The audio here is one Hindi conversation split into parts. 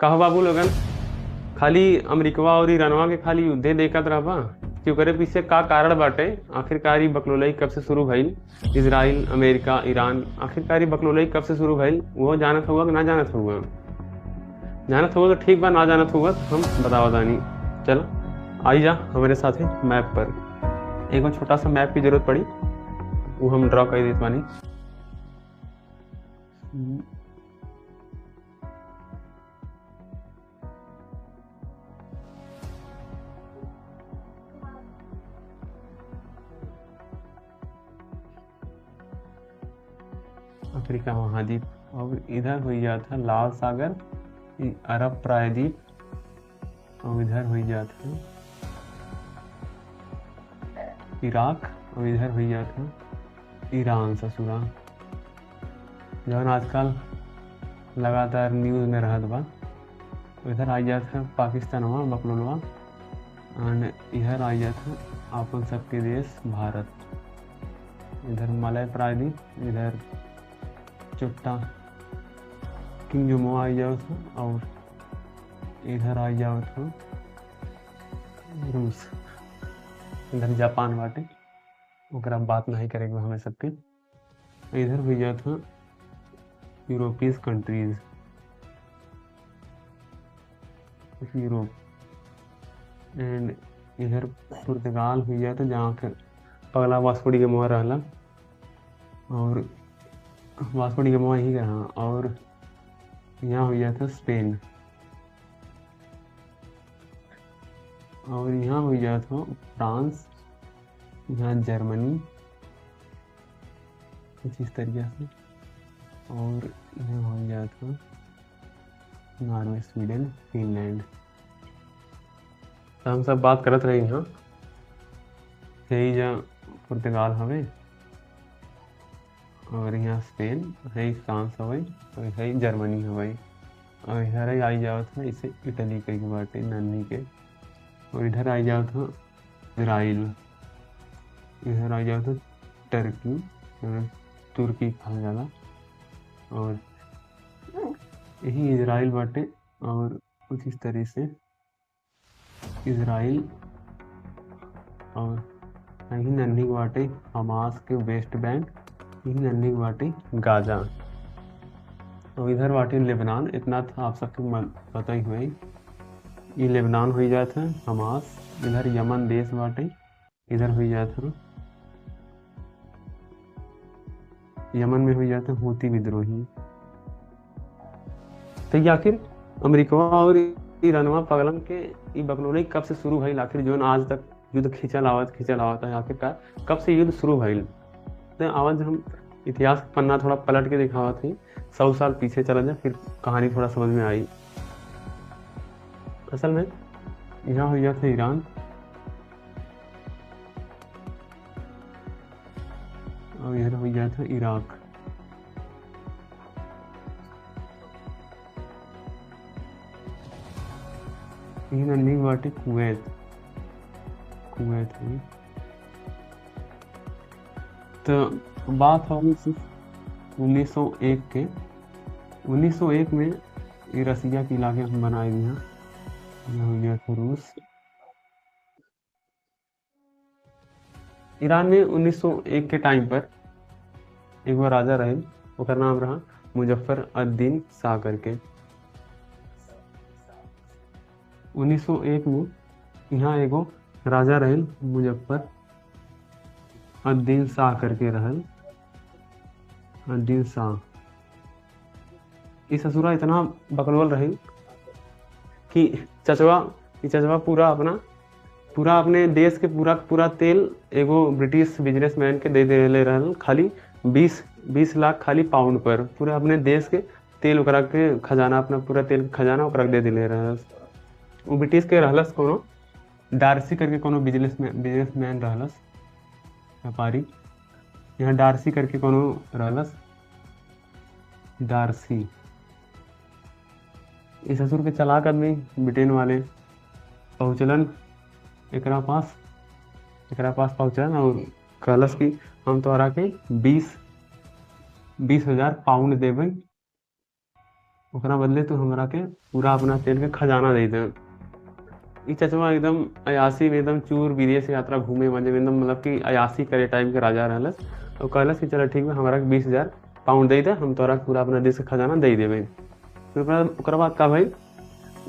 कहा बाबू लोगन खाली अमेरिकवा और ईरानवा के खाली युद्धे देखत रहबा कि ओकरे पीछे का कारण बाटे। आखिरकार ई बकलोलई कब से शुरू भइल, इजराइल अमेरिका ईरान, आखिरकार ई बकलोलई कब से शुरू भइल वो जानत हुआ कि ना जानत हुआ? जानत हुआ तो ठीक बा, ना जानत हुआ तो हम बतावा दानी। चलो आई जा हमारे साथे मैप पर। एगो छोटा सा मैप की जरूरत पड़ी, वो हम ड्रॉ कर देत बानी। अफ्रीका महाद्वीप, और इधर हो जाता लाल सागर, अरब प्रायद्वीप, और इधर हो जाता इराक, और इधर हो जाता ईरान ससुरा, जौन आजकल लगातार न्यूज़ में रहत बा। इधर आ जाता पाकिस्तानवा बकलोलवा, एंड इधर आ जाता अपन सबके देश भारत। इधर मलय प्रायद्वीप, इधर चुट्टा किंगडम आ जाओ था, और इधर आ जाओ था रूस। इधर जापान बाटे, ओकरा बात नहीं करेगा हमें सबके। इधर हो जाओ था यूरोपीय कंट्रीज, यूरोप, एंड इधर पुर्तगाल हो जाता जहाँ के पगला वास्को डी गामा रहला, और वास्को डी गामा ही रहा। और यहाँ हो जाता स्पेन, और यहाँ हो जाता फ्रांस, यहाँ जर्मनी, कुछ इस तरीके से। और यहाँ हो जाता नॉर्वे, स्वीडन, फिनलैंड। तो हम सब बात करत रहे यहाँ यही जहाँ पुर्तगाल हवे, और यहाँ स्पेन है, फ्रांस हवे, और है जर्मनी हवे, और इधर आई जाओ था इसे इटली के बाटे नन्ही के। और इधर आई जाओ था इसराइल, इधर आ जाओ था टर्की, तुर्की कहा जाला, और यही इजराइल बाटे। और कुछ इस तरह से इजराइल, और यही नन्ही बाटे हमास के वेस्ट बैंक, यही नन्ही बाटे गाजा, और इधर बाटे लेबनान। इतना था आप सबको पता ही हुआ, ये लेबनान हो जाता है हमास। इधर यमन देश बाटे, इधर हो जाता यमन में हो जाता है हूती विद्रोही। तो ये आखिर अमेरिका और ईरानवा पगलन के ये बकलोलई कब से शुरू भइल, आखिर जो आज तक युद्ध खींचल आवत है, आखिरकार कब से युद्ध शुरू भइल? तो आज हम इतिहास पन्ना थोड़ा पलट के दिखावत हैं, 100 साल पीछे चला जाए, फिर कहानी थोड़ा समझ में आई। असल में यहाँ हो जाता ईरान, और इधर हो जाता इराक, नन्ही बाटे कुवैत, कुवैत है। तो बात होगी सिर्फ 1901 के। 1901 में ये रसिया के इलाके हम बनाए दिए हैं, ये हो गया था रूस। ईरान में 1901 के टाइम पर एक बार राजा रहे, उसका नाम रहा मुजफ्फर अद-दीन शाह करके। 1901 में यहाँ एगो राजा रहे मुजफ्फर अद-दीन शाह करके रहल, अद-दीन शाह। इस ससुरा इतना बकलवल रहे कि चचवा पूरा अपने देश के पूरा तेल एगो ब्रिटिश बिजनेसमैन के दे ले रहल, खाली 20 लाख खाली पाउंड पर। पूरा अपने देश के तेल ओकरा के खजाना, अपना पूरा तेल खजाना ओकरा दे दिले रहल। वो ब्रिटिश के रहलस कोनो डार्सी करके कोनो बिजनेसमैन रहलस, व्यापारी। यहाँ डार्सी करके कोनो रहलस, डार्सी। इस ससुर के चलाक आदमी ब्रिटेन वाले पहुँचलन एकरा पास पहुँचलन और कहलस कि हम तोहरा के 20,000 पाउंड देबै ओकरा बदले तू हमरा के पूरा अपना तेल के खजाना दे दे। ई चचवा एकदम अयासी में एकदम चूर विदेश यात्रा घूमे वाले में एकदम मतलब कि अयासी करे टाइम के राजा रहलस। और कहलस कि चलो ठीक बा, हमरा के 20,000 पाउंड दे दे, हम तोरा पूरा अपना देश के खजाना दे देबे। फिर ओकरा बाद का भाई,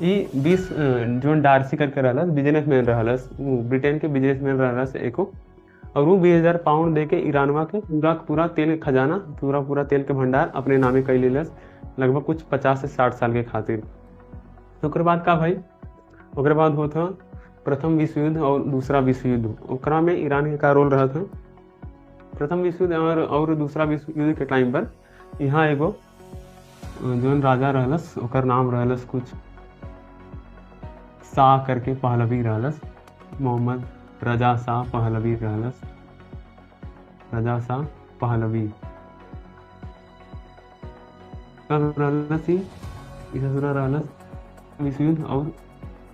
ई 20 जोन डार्सी करके रहलस, बिजनेसमैन रहलस, ब्रिटेन के बिजनेसमैन रहलस एको। और वो 20,000 पाउंड दे के ईरानवा के पूरा तेल के खजाना, पूरा तेल के भंडार अपने नामे कर लेलस, लगभग कुछ 50 से 60 साल के खातिर। ओकर बाद का भाई, ओकर बाद होता प्रथम विश्व युद्ध और दूसरा विश्व युद्ध। ओकरा में ईरान के का रोल रहा था। प्रथम विश्व युद्ध और दूसरा विश्व युद्ध के टाइम पर यहाँ एगो जोन राजा रहलस, ओकर नाम रहलस कुछ शाह करके पहलवी रहलस, मोहम्मद रजा शाह पहलवी रहलस, रजा शाह पहलवी। कब रहलस ई ससुरा रहलस विश्व युद्ध और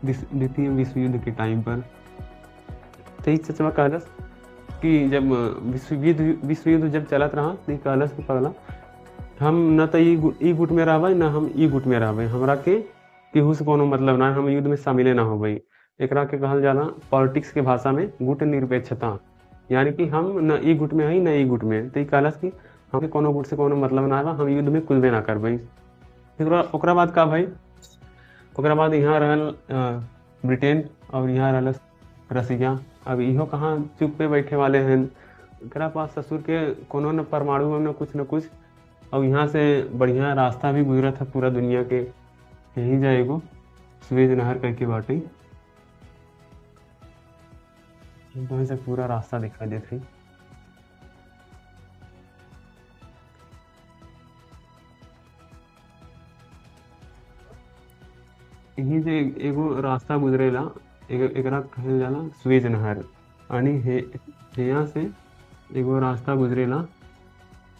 द्वितीय विश्व युद्ध के टाइम पर। तो इस चचवा कहलस कि जब विश्व युद्ध जब चलत रहा तो कहलस कि पगला, हम न तो ई गुट में रहबै, न हम ई गुट में रहबै, हमरा के केहू से कोनो मतलब ना, हम युद्ध में शामिले ना होबै। एकरा के कहल जाला पॉलिटिक्स के भाषा में गुट निरपेक्षता, यानी कि हम न ई गुट में हई न ई गुट में। तो ई कहलस कि हमें कोनो गुट से कोनो मतलब ना बा, हम युद्ध में कुछ भी ना करबै। ओकरा बाद का भाई, ओकरा बाद यहाँ रहल ब्रिटेन और यहाँ रहल रसिया। अब इहो कहाँ चुप पे बैठे वाले हैं, एकरा पास ससुर के कोनो न परमाणु न कुछ। और यहाँ से बढ़िया रास्ता भी गुजरत है पूरा दुनिया के, यही जाएगो सुएज नहर करके बाटे, वहीं से पूरा रास्ता दिखाई देते। यही से एगो रास्ता गुजरेला, एकरा कहल जाला सुएज नहर। यानी यहाँ से एगो रास्ता गुजरेला,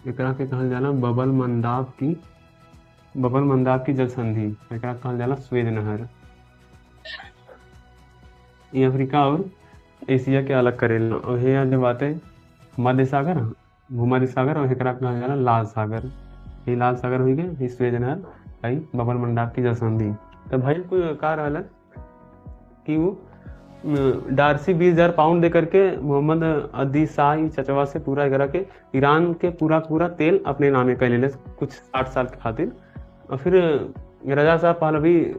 एकरा के कहल जाला बबल मंदाब की जल संधि, एकरा कहल जाला सुएज नहर। ये अफ्रीका और एशिया के अलग करेला। और यहाँ जब आते मध्य सागर, भूमध्य सागर, और एकरा कहल जाला लाल सागर। ये लाल सागर हो गए, ये सुएज नहर, आई बबल मंदाब की जल संधि। तो भाई कोई का रहल कि वो डार्सी 20,000 पाउंड दे करके मोहम्मद अदी शाह चचवा से पूरा एकरा के ईरान के पूरा तेल अपने नामे कर ले कुछ 60 साल के खातिर। और फिर रजा शाह पहलवी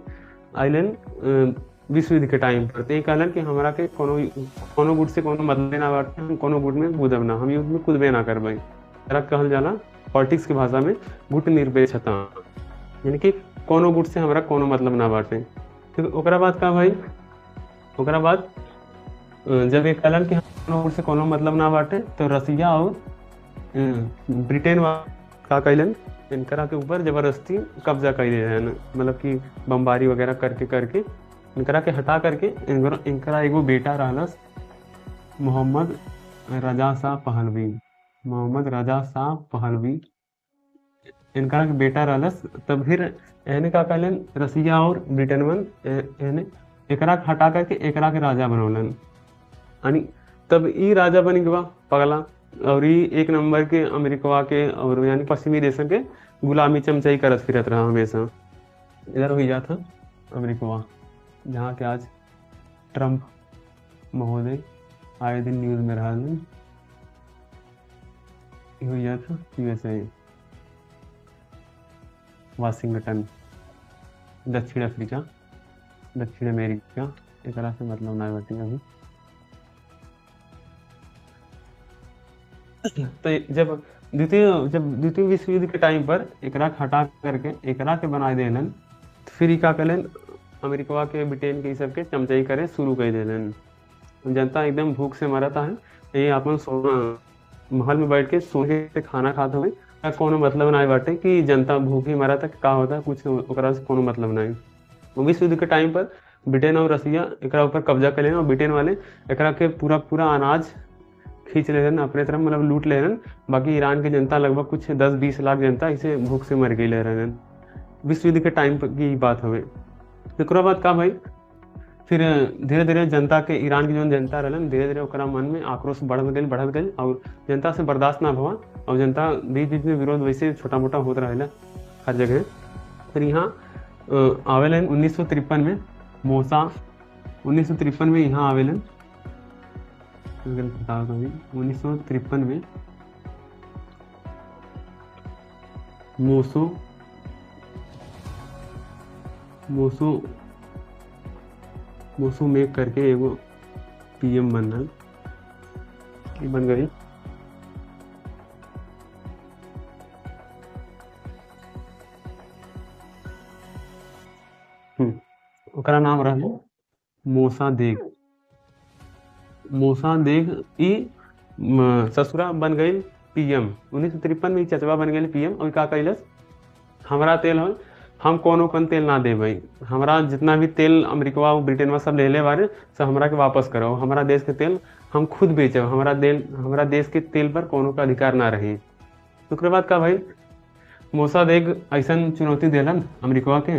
आइलन विश्व युद्ध के टाइम पर, तो कहलन कि हमरा के कोनो गुट से कोनो मतलब ना बाटे, हम कोनो गुट में कूदब ना, हम युद्ध में कूदबे ना करबै। एकरा कहल जाला पॉलिटिक्स के भाषा में गुट निरपेक्षता, यानी कि कोनो गुट से हमरा कोनो मतलब ना बाटे। फिर ओकरा बाद का भाई, ओकरा बाद जब एक कहलन कि कोनो गुट से कोनो मतलब ना बाटे, तो रसिया और ब्रिटेन का कहलन इनकरा के ऊपर जबरदस्ती कब्जा कर दे रहे, मतलब कि बमबारी वगैरह करके इनकरा के हटा करके इनकरा एगो बेटा रहलस मोहम्मद रजा शाह पहलवी, इनकरा के बेटा रहलस। तब फिर एहने का कहलन रसिया और ब्रिटेनवन एहने एकरा के हटा करके एकरा के राजा बनौलन, यानी तब ई राजा बन गया पगला। और ई एक नंबर के अमेरिकवा के और यानी पश्चिमी देशों के गुलामी चमचाई करत फिरत रहा हमेशा। इधर हो जाता अमेरिकवा, जहाँ के आज ट्रंप महोदय आए दिन न्यूज में रहा हो जाता। यूएसए वाशिंगटन, दक्षिण अफ्रीका, दक्षिण अमेरिका, एक तरह से मतलब ना बाटी अभी। तो जब द्वितीय विश्व युद्ध के टाइम पर एकरा हटा करके एकरा के बना देलन, तो फिर का कलन अमेरिका के ब्रिटेन के सब के चमचाई करे शुरू कर देलन। जनता एकदम भूख से मरता है, ये अपन महल में बैठ के सोने से खाना खाते हुए कोनो मतलब ना बाटे कि जनता भूख ही मरा था, का होता कुछ ओकरा से कोनो मतलब नहीं। विश्व युद्ध के टाइम पर ब्रिटेन और रसिया एकरा ऊपर कब्जा कर लेना, और ब्रिटेन वाले एकरा के पूरा अनाज खींच ले रहन अपने तरफ, मतलब लूट ले रहन। बाकी ईरान की जनता लगभग कुछ 10-20 लाख जनता इसे भूख से मर गई ले रहन। विश्व युद्ध के टाइम की बात हुए। एक बाद का भाई, फिर धीरे धीरे जनता के ईरान की जो जनता रहन धीरे धीरे ओकरा मन में आक्रोश बढ़त गई और जनता से बर्दाश्त ना भवा, और जनता बीच बीच में विरोध वैसे छोटा मोटा होता रहेला हर जगह। फिर यहाँ आवेलन 1953 में मोसा 1953 में यहाँ आवेलन 1953 में मोसो मेक करके एगो पीएम बनल, बन गई। ओकरा नाम रहल मोसादेग। ई ससुरा बन गई पीएम 1953 में। चचवा बन गई पीएम। और का कैलस, हमारा तेल हो हम कोनो कन तेल ना देबै, हमारा जितना भी तेल अमेरिका ब्रिटेन में सब ले ले बारे सब हमरा के वापस करो, हमारा देश के तेल हम खुद बेचब, हमारा देश के तेल पर कोनो का अधिकार ना रही। उसके बाद का भाई मोसादेग ऐसा चुनौती दिलन अमेरिका के,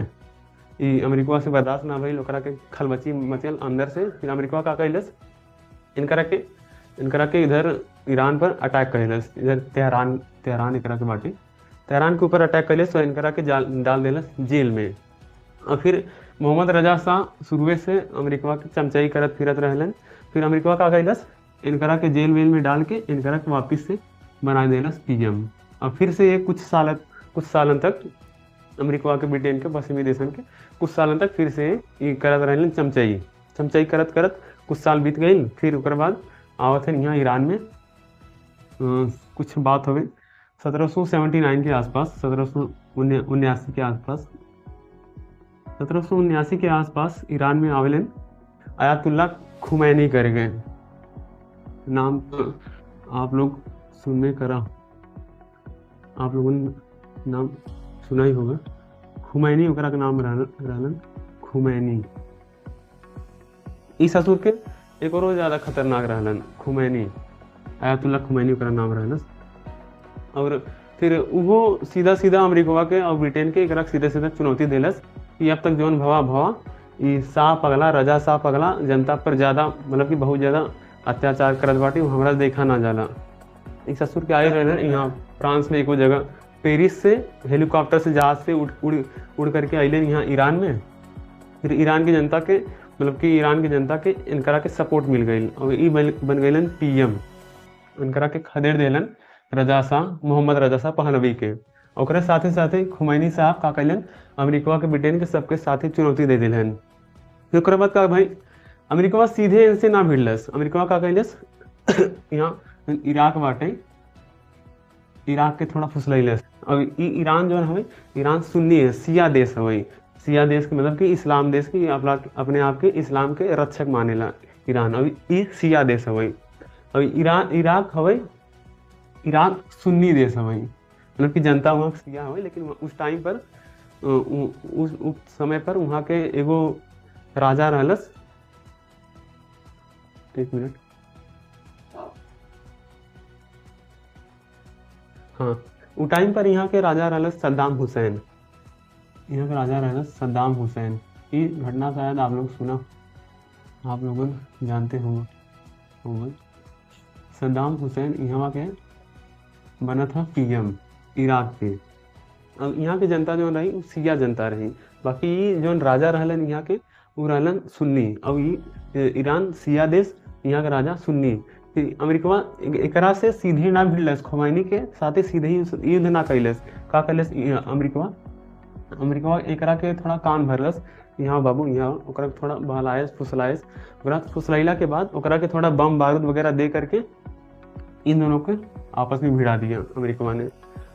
अमेरिका से बर्दाश्त ना भइल, ओकरा के खलबची मचल अंदर से। फिर अमेरिका का कैलस, इनकरा के इधर ईरान पर अटैक कैलस, इधर तेहरान एकरा के बाटी, तेहरान के ऊपर अटैक कैलस तो इनकरा के डाल देलस जेल में। और फिर मोहम्मद रजा शाह शुरुए से अमेरिका के चमचाई करत फिरत रहलन। फिर अमेरिका का कैलस, इनकरा के जेल वेल में डाल के इनकरा के वापिस से बना देलस पीएम। और फिर से ये कुछ सालन तक अमेरिका के ब्रिटेन के पश्चिमी देशन के कुछ सालन तक फिर से ये करत रहलन चमचाई करत कुछ साल बीत गई। फिर उसके बाद आवत है यहाँ ईरान में कुछ बात हो गई 1779 के आसपास, 1779 के आसपास ईरान में आवेलन आयतुल्ला खुमैनी कर गए। नाम तो आप लोग सुनने करा, आप लोगों ने नाम सुना ही होगा। खुमैनी ओकरा का नाम रहलन खुमैनी। इस ससुर के एक और ज़्यादा खतरनाक रहलन खुमैनी, आयतुल्ला खुमैनी ओकरा नाम रहलन। और फिर वो सीधा अमेरिका के और ब्रिटेन के एक सीधा चुनौती दिलस कि अब तक जौन भवा ये शाह पगला, रजा शाह पगला जनता पर ज़्यादा मतलब कि बहुत ज़्यादा अत्याचार करत बाटी, हमारा देखा ना जाला। इस ससुर के आए रहे यहाँ फ्रांस में एक जगह, पेरिस से हेलीकॉप्टर से जहाज से उड़ करके अलन यहाँ ईरान में। फिर ईरान की जनता के मतलब कि ईरान की जनता के इनकरा के सपोर्ट मिल गई और ये बन गईलन पीएम। इनकरा के खदेड़ देलन मोहम्मद रजा शाह पहलवी के। और साथे खुमैनी साहब का कैलन अमेरिका के ब्रिटेन के सबके साथे चुनौती दे दिलन। फिर उसके बाद का भाई अमेरिका सीधे इनसे ना भिड़लस, अमेरिका का कैलस यहाँ इराक बाटे, इराक के थोड़ा फुसलैलस। और ईरान जो है ईरान सुन्नी है, शिया देश है, शिया देश के मतलब कि इस्लाम देश की अपने आप के इस्लाम के रक्षक मानेला ईरान। अभी ये शिया देश है। अभी इराक सुन्नी देश है, मतलब कि जनता वहाँ शिया है। लेकिन उस टाइम पर उस समय पर वहाँ के एगो राजा रहलस, एक मिनट, हाँ उस टाइम पर यहाँ के राजा रहलस सद्दाम हुसैन, यहाँ के राजा रहलस सद्दाम हुसैन। ये घटना शायद आप लोग सुना, आप लोग जानते होंगे। सद्दाम हुसैन यहाँ के बना था पीएम इराक के। अब यहाँ की जनता जो रही शिया जनता रही, बाकी ये जो राजा रहलन यहाँ के वो रहलन सुन्नी। अब ये ईरान शिया देश, यहाँ का राजा सुन्नी। अमेरिका एकरा से सीधे ना भिड़लस, खुमैनी के साथे सीधे ही युद्ध ना कैलस। का कैलस अमेरिका एकरा के थोड़ा कान भरलस, यहाँ बाबू यहाँ ओकरा थोड़ा बहलायस फुसलायस, ओकरा फुसलैला के बाद ओकरा के थोड़ा बम बारूद वगैरह दे करके इन दोनों के आपस में भिड़ा दिया अमेरिका ने।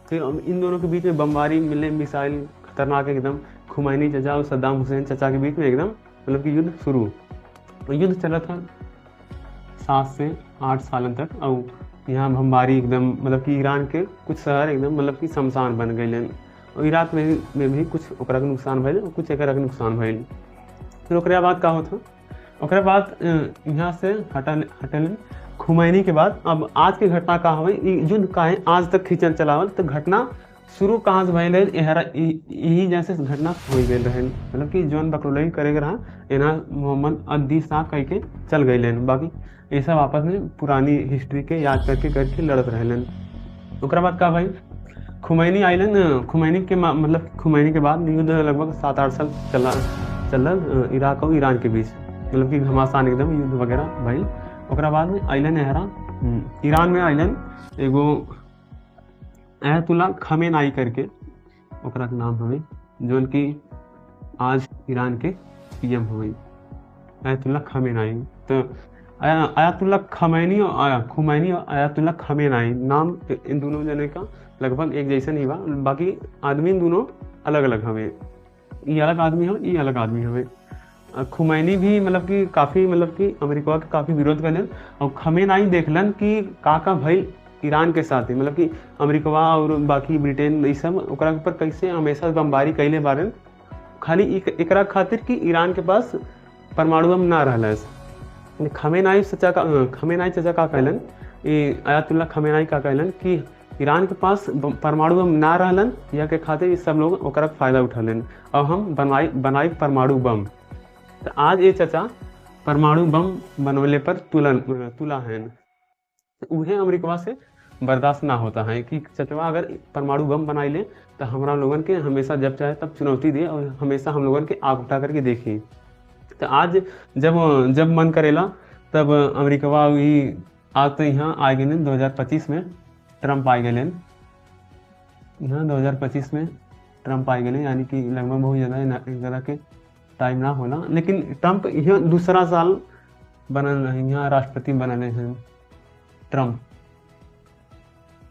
फिर इन दोनों के बीच में बमबारी मिले, मिसाइल खतरनाक एकदम, खुमैनी चचा और सद्दाम हुसैन चचा के बीच में एकदम मतलब कि युद्ध शुरू। युद्ध चला था 7 से 8 सालन तक। और यहाँ बमबारी एकदम मतलब कि ईरान के कुछ शहर एकदम मतलब कि शमशान बन गए। और इराक में भी कुछ ओकरा के नुकसान भइल, कुछ एकरा के नुकसान भइल। फिर ओकरा बाद का होता, ओकरा बाद यहाँ से हटल खुमैनी के बाद। अब आज की घटना का हुई, युद्ध का है आज तक खींचल चलावल, तो घटना शुरू कहाँ से भइल यही जैसे घटना हो गई रहे, मतलब कि जौन बकरोलई करे रहा एना मोहम्मद अद्दी शाह कह के चल गए। बाकी ये सब आपस में पुरानी हिस्ट्री के याद करके लड़त रहलन। ओकरा बाद का भाई खुमैनी आइलैंड, मतलब खुमैनी के बाद युद्ध लगभग 7-8 साल चलल इराक और ईरान के बीच, मतलब कि घमासान एकदम युद्ध वगैरह भइल। ओकरा बाद में आइलन हरा ईरान में आइलन एगो अयतुल्ला खमेनाई करके, ओकरा के नाम हवे, जोन कि आज ईरान के पीएम हवे, अयतुल्ला खमेनाई। तो अयतुल्ला खमैनी और खुमैनी और अयतुल्ला खमेनाई नाम इन दोनों जने का लगभग एक जैसा नहीं बा, बाकी आदमी दोनों अलग अलग हवे। ये अलग आदमी हो, ये अलग आदमी हवे। खुमैनी भी मतलब कि काफ़ी मतलब कि अमेरिका के काफ़ी विरोध करलन, और खमेनाई देखलन कि का भइल ईरान के साथ ही, मतलब कि अमेरिका और बाकी ब्रिटेन ये सब ओकरा ऊपर कैसे हमेशा बमबारी कैले बारन, खाली एकरा खातिर कि ईरान के पास परमाणु बम ना रहलस। खमेनाई चचा का कहलन, अयतुल्ला खमेनाई का कहलन कि ईरान के पास परमाणु बम ना रहलन, या के खातिर ये सब लोग ओकरा फायदा उठलन, और हम बनाई परमाणु बम। तो आज ये चचा परमाणु बम बनवले पर तुला हैं। उन्हें अमेरिका से बर्दाश्त ना होता है कि चचवा अगर परमाणु बम बनाई ले तो हमारा लोगन के हमेशा जब चाहे तब चुनौती दे, और हमेशा हम लोगन के आग उठा करके देखी। तो आज जब मन करेला तब अमेरिका आज तो यहाँ आ गए 2025 में ट्रंप आ गए यहाँ 2025 में ट्रंप आ गए, यानी कि लगभग बहुत ज़्यादा के टाइम ना होला, लेकिन ट्रंप यहाँ दूसरा साल बनल यहाँ राष्ट्रपति बनल हैं ट्रंप।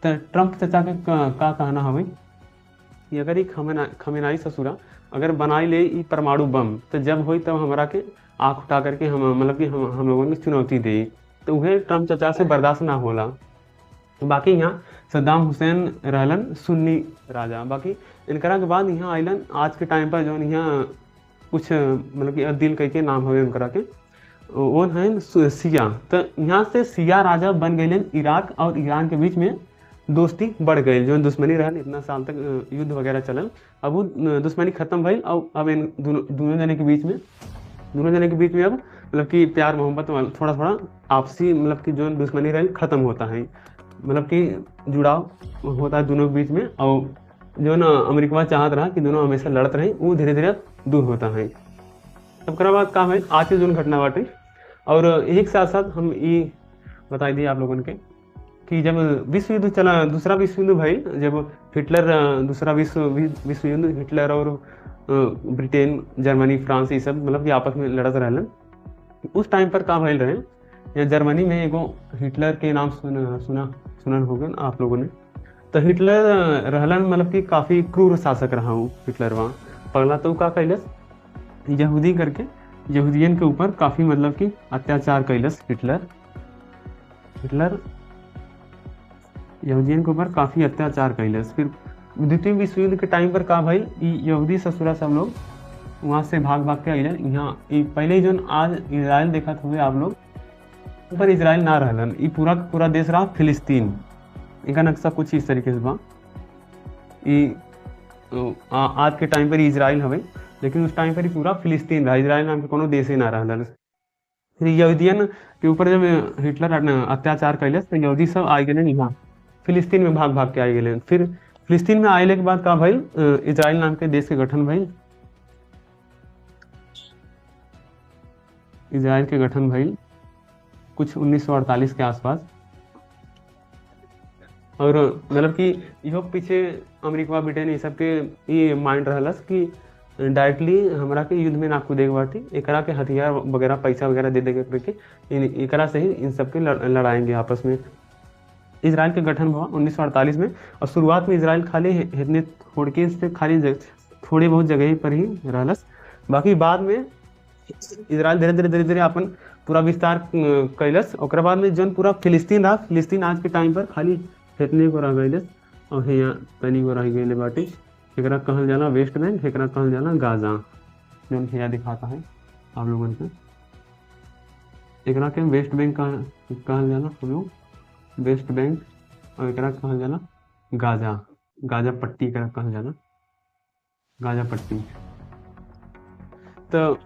तो ट्रंप चचा के का कहना हवे कि अगर ये खमेनाई ससुरा अगर बनाई ले ई परमाणु बम, तो जब होई तब हमारा के आँख उठा करके हम मतलब कि हम लोगों ने चुनौती दी, तो वह ट्रंप चचा से बर्दाश्त ना होला। बाकी यहाँ सद्दाम हुसैन रहलन सुन्नी राजा, बाकी इनकरा के बाद यहाँ आइलन आज के टाइम पर जो यहाँ कुछ मतलब कि अब्दिल कह के नाम हवे उनकरा के, वो हैं सिया। तो यहाँ से सिया राजा बन गए, इराक और ईरान के बीच में दोस्ती बढ़ गई, जो दुश्मनी रहल इतना साल तक युद्ध वगैरह चलल, अब वो दुश्मनी खत्म भइल, और अब इन दोनों जने के बीच में अब मतलब कि प्यार मोहब्बत थोड़ा थोड़ा आपसी मतलब कि जो दुश्मनी रहल खत्म होता है, मतलब कि जुड़ाव होता है दोनों के बीच में, और जो ना अमेरिका चाहत रहा कि दोनों हमेशा लड़त रहे, वो धीरे धीरे दूर होता है। तब कर बाद का है आज की जो घटना बाटे, और एक साथ साथ हम ये बताई दिए आप लोगों के कि जब विश्व युद्ध चला, दूसरा विश्व युद्ध भाई, जब हिटलर दूसरा विश्व युद्ध हिटलर और ब्रिटेन, जर्मनी, फ्रांस ये सब मतलब कि आपस में लड़त रहलन, उस टाइम पर का भइल रहे, या जर्मनी में एगो हिटलर के नाम सुनन होगा आप लोगों ने। तो हिटलर रहलन मतलब कि काफ़ी क्रूर शासक रहा हूँ हिटलर। वहाँ पगला तो का कैलस यहूदी करके यहूदियन के ऊपर काफ़ी मतलब कि अत्याचार कैलस हिटलर यहूदियन के ऊपर काफ़ी अत्याचार कैलस। फिर द्वितीय विश्व युद्ध के टाइम पर का भाई यहूदी ससुरा सब लोग वहाँ से भाग के अलन यहाँ। पहले जो आज इजराइल देखा हुए आप लोग, पर इजराइल ना रहलन, ये पूरा देश रहा फिलिस्तीन। इनका नक्शा कुछ इस तरीके से बा। आज के टाइम पर इजराइल हवे, लेकिन उस टाइम पर ही पूरा फिलिस्तीन रहा, इजराइल नाम के कोनो देश ही ना रहल। फिर यहूदियन के ऊपर जब हिटलर अत्याचार कैलस तो यहूदी सब आ गए यहाँ फिलिस्तीन में भाग के आ गए। फिर फिलिस्तीन में आए के बाद का भइल, इजराइल नाम के देश के गठन भइल, इजराइल के गठन भइल कुछ 1948 के आसपास। और मतलब कि इहो पीछे अमेरिका, ब्रिटेन ये सब के ये माइंड रहलस कि डायरेक्टली हमरा के युद्ध में ना कूदे के बाटी, एकरा के हथियार वगैरह पैसा वगैरह दे दे के एकरा से ही इन सबके लड़ाएंगे आपस में। इजराइल के गठन हुआ 1948 में, और शुरुआत में इजराइल खाली इतने थोड़के से खाली थोड़े बहुत जगह पर ही रहलस। बाकी बाद में इजराइल धीरे धीरे अपन पूरा विस्तार कैलस। और बाद में जो पूरा फिलिस्तीन रहा, फिलिस्तीन आज के टाइम पर खाली इतने को रह गए, और यहाँ तनी को रह गए बाटी। एकरा कहल जाला वेस्ट बैंक, एकरा कहल जाला गाजा, जो यहाँ दिखाता है आप लोगों को। एकरा के वेस्ट बैंक कहल जाला हम लोग, वेस्ट बैंक, और एकरा कहल जाला गाजा पट्टी, एकरा कहल जाला गाजा पट्टी। तो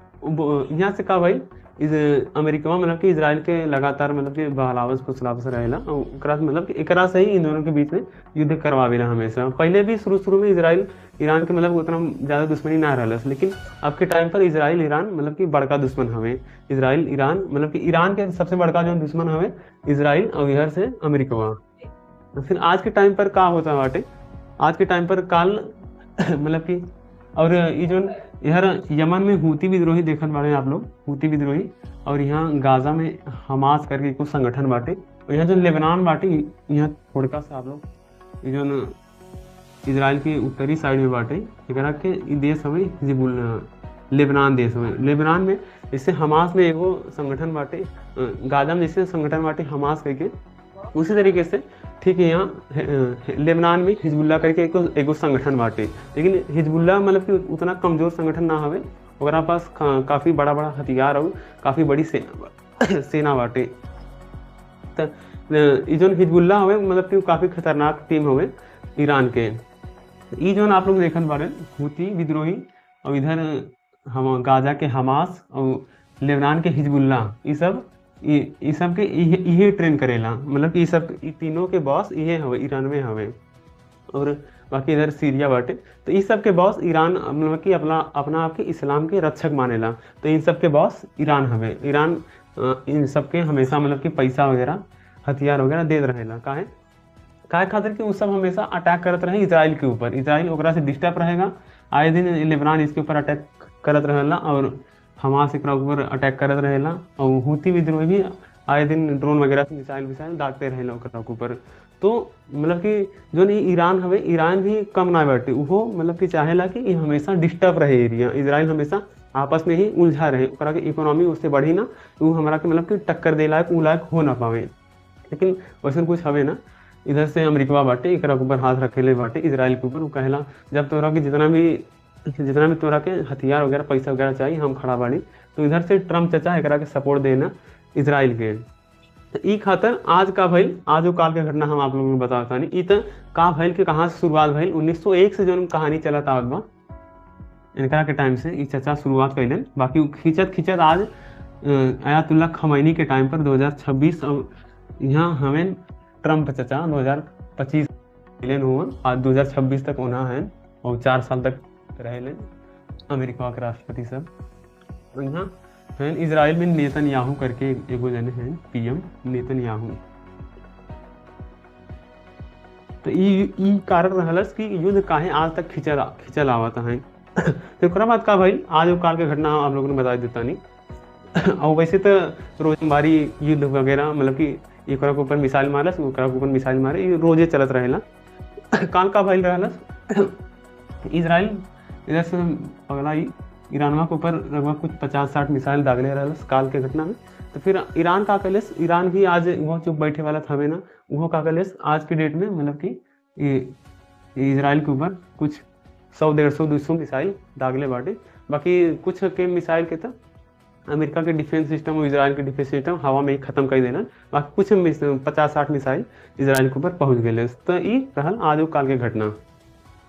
यहाँ से का भाई इस अमेरिका मतलब कि इसराइल के लगातार मतलब कि बहलावस फुसलावस रहेला और ओकरा से मतलब कि एकरा से ही इन दोनों के बीच में युद्ध करवावेला हमेशा। पहले भी शुरू में इसराइल ईरान के मतलब उतना ज़्यादा दुश्मनी ना रहलस, लेकिन अब के टाइम पर इसराइल ईरान मतलब कि बड़का दुश्मन हवे। इसराइल ईरान मतलब कि ईरान के सबसे बड़का जो दुश्मन हवे इसराइल और इधर से अमेरिका। तो फिर आज के टाइम पर का होता बाटे, आज के टाइम पर काल मतलब कि और ये जो इधर यमन में हूती विद्रोही देखत बाड़े आप लोग, हूती विद्रोही, और यहाँ गाजा में हमास करके कुछ संगठन बाटे, और यहाँ जो लेबनान बाटे यहाँ थोड़का सा आप लोग ये जो इसराइल के उत्तरी साइड में बाटे एकरा के इ देश हवे लेबनान देश हवे। लेबनान में जैसे हमास में एगो संगठन बाटे, गाजा में जैसे संगठन बाटे हमास करके, उसी तरीके से ठीक है यहाँ लेबनान में हिजबुल्ला करके एगो संगठन बाटे। लेकिन हिजबुल्ला मतलब कि उतना कमजोर संगठन ना हवे, ओकरा पास काफ़ी बड़ा बड़ा हथियार और काफ़ी बड़ी सेना बाटे। तो ये जो हिजबुल्ला हवे मतलब कि काफ़ी खतरनाक टीम हवे ईरान के। ये जो आप लोग देखत बारे हूती विद्रोही और इधर हम गाजा के हमास और लेबनान के हिजबुल्ला, ये सब के इहे ट्रेन करेला, मतलब कि ये तीनों के बॉस इहे हवे ईरान में हवे। और बाकी इधर सीरिया बाटे, तो इस सब के बॉस ईरान मतलब कि अपना आपके इस्लाम के रक्षक मानेला। तो इन सब के बॉस ईरान हवे। ईरान इन सब के हमेशा मतलब कि पैसा वगैरह हथियार वगैरह देत रहेला। काहे खातिर कि वो सब हमेशा अटैक करत रहे इसराइल के ऊपर। इसराइल ओकरा से डिस्टर्ब रहेगा, आए दिन लेबनान इसके ऊपर अटैक करत रहेला और हमास एकरा ऊपर अटैक करत रहेला, और हूती विद्रोही भी आए दिन ड्रोन वगैरह से मिसाइल दागते रहेला ओकरा ऊपर। तो मतलब कि जो ईरान हवे, ईरान भी कम ना बाटे, वो मतलब कि चाहेला कि हमेशा डिस्टर्ब रहे एरिया, इसराइल हमेशा आपस में ही उलझा रहे, ओकरा के इकोनॉमी उससे बढ़ी ना, वो हमारा के मतलब कि टक्कर दे लायक उ लायक हो ना पावे। लेकिन वैसे कुछ हवे ना, इधर से अमेरिका बाटे एकरा ऊपर हाथ रखेले बाटे इसराइल के ऊपर। वो कहेला जब तोरा के जितना भी तोरा के हथियार वगैरह पैसा वगैरह चाहिए हम खड़ा बाड़ी। तो इधर से ट्रम्प चचा एकरा के सपोर्ट देना इसराइल के। तो ई खातर आज का भइल, आज काल के घटना हम आप लोगों को बताता नहीं। ई तो का भइल के कहाँ से शुरुआत भइल, 1901 से जो कहानी चलत आवत बा इनका के टाइम से ई चचा शुरुआत कैलन। बाकी खिंचत आज आयतुल्ला खमैनी के टाइम पर 2026 और यहाँ हमें ट्रम्प चचा 2025 हुआ, आज 2026 तक होना है और 4 साल तक रहे अमेरिका के राष्ट्रपति सब। यहाँ है इसराइल में नेतन्याहू करके एगो जने हैं पीएम नेतन्याहू। तो ई कारण रहलस कि युद्ध काहे आज तक खिंचल आवत है। तो ओकरा बाद का भाई आज वो काल के घटना आप लोगों ने बता देता नहीं। और वैसे तो रोजमर्री युद्ध वगैरह मतलब कि एक ऊपर मिसाइल मारलस, ओकरा ऊपर मिसाइल मारे, ये रोजे चलत रहेला। काल का भइल रहलस इसराइल इधर से अगला ईरानवा के ऊपर लगभग कुछ 50-60 मिसाइल दागले रहलस काल के घटना में। तो फिर ईरान का कलेस, ईरान भी आज वो चुप बैठे वाला था ना, वो का कलेस आज के डेट में मतलब कि इसराइल के ऊपर कुछ 100-150-200 मिसाइल दागले बाटे। बाकी कुछ के मिसाइल के तो अमेरिका के डिफेंस सिस्टम और इसराइल के डिफेंस सिस्टम हवा में ही खत्म कर देना। बाकी कुछ 50-60 मिसाइल इसराइल के ऊपर पहुंच गए। तो ये रहल आज काल के घटना।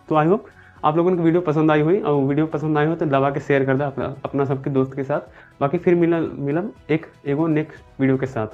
तो आई होप आप लोगों को वीडियो पसंद आई हुई, और वीडियो पसंद आई हो तो दबा के शेयर कर दे अपना सबके दोस्त के साथ। बाकी फिर मिलब एगो नेक्स्ट वीडियो के साथ।